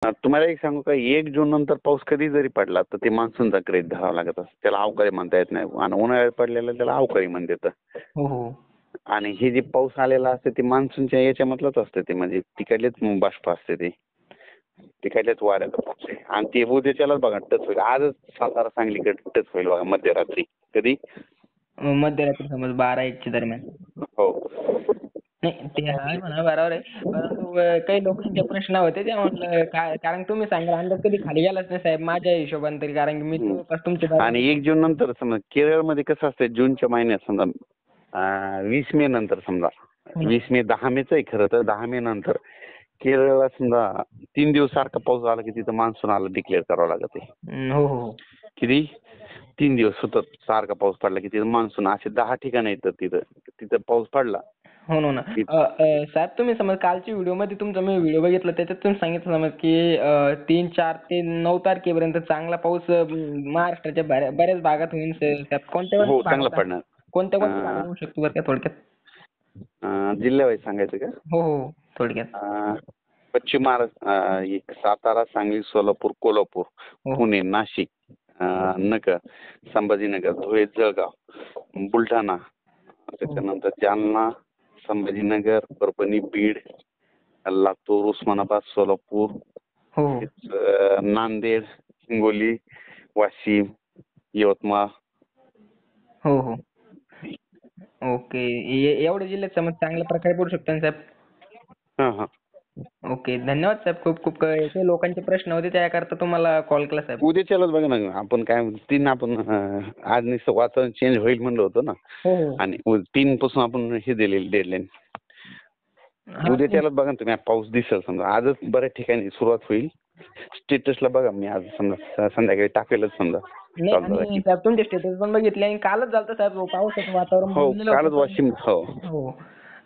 तुम्हाला एक सांगू का, 1 जून नंतर पाऊस कधी जरी पडला तर ते मान्सूनचा ग्रेड धरावा लागत असतो. त्याला अवकाळी म्हणता येत नाही. आणि उन्हाळ्यात पडलेला त्याला अवकाळी म्हणतात. हो हो आणि हे जे पाऊस आलेला असते ते मान्सूनच्या याच्यामधलंच असतं. ते म्हणजे तिकडलेच बाष्प असते ते. तिकडल्याच वाऱ्याचा पाऊस आहे. आणि ते उद्याच्यालाच बघा टच होईल. आजच सातारा सांगलीकडे टच होईल बघा मध्यरात्री. कधी? मध्यरात्री समज 12-1 दरम्यान. हो. नाही ते आहे म्हणा बरोबर आहे. परंतु काही लोकांचे प्रश्न होते ते म्हणलं काय, कारण तुम्ही सांगाल अंदाज कधी खाली गेलाच नाही साहेब माझ्या हिशोबाने तरी, कारण की मी जवळपास तुमच्या आणि 1 जून नंतर समजा केरळमध्ये कसं असतं, जूनच्या महिन्यात समजा 20 मे नंतर समजा 20 मे 10 मेच आहे खरं तर. 10 मे नंतर केरळला समजा 3 दिवस सारखा पाऊस आला की तिथं मान्सून आला डिक्लेअर करावं लागत आहे. हो हो किती? 3 दिवस सतत सारखा पाऊस पडला की तिथं मान्सून. असे 10 ठिकाणं येतात तिथं पाऊस पडला. हो ना. साहेब तुम्ही समज कालच्या व्हिडिओमध्ये तुमचा मी व्हिडिओ बघितला, त्याच्यात तुम्ही सांगितलं समज की 3, 4 ते 9 तारखेपर्यंत चांगला पाऊस महाराष्ट्राच्या बऱ्याच भागात होईल साहेब. कोणत्या हो, चांगला भागात पडणार. कोणत्या कोणत्या भागात होऊ शकतो बरं का थोडक्यात? जिल्ह्यावाईज सांगायचं का? हो हो थोडक्यात. पश्चिम महाराष्ट्र, एक सातारा, सांगली, सोलापूर, कोल्हापूर, हो पुणे, नाशिक, नगर, संभाजीनगर, धुळे, जळगाव, बुलढाणा, त्याच्यानंतर जालना, संभाजीनगर, परभणी, बीड, लातूर, उस्मानाबाद, सोलापूर, हो नांदेड, हिंगोली, वाशिम, यवतमाळ. हो हो ओके. एवढ्या जिल्ह्यात समज चांगल्या प्रकारे पडू शकतो ना साहेब? हां हां. ओके धन्यवाद साहेब. खूप खूप काही लोकांचे प्रश्न होते त्याकरता तुम्हाला कॉल केला साहेब. उद्याच्यालाच बघा ना, आपण काय आपण आज नुसतं वातावरण चेंज होईल म्हणलं होतं ना. हो हो आणि 3 पासून आपण हे दिलेली डेडलाईन. हा, उद्याच्यालाच बघा ना तुम्ही, पाऊस दिसेल समजा. आजच बऱ्याच ठिकाणी सुरुवात होईल. स्टेटसला बघा, मी आज समजा संध्याकाळी टाकेलच समजा. नाही आणि साहेब तुमचे स्टेटस पण बघितले आणि कालच झालं साहेब पावसाचं वातावरण हो, बनलेलं कालच होतं. वाशिम. हो. हो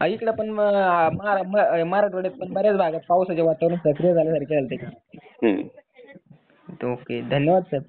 इकडे पण मराठवाड्यात पण बऱ्याच भागात पावसाचे वातावरण सक्रिय झाल्यासारखे झालं. हम्म. ओके धन्यवाद साहेब.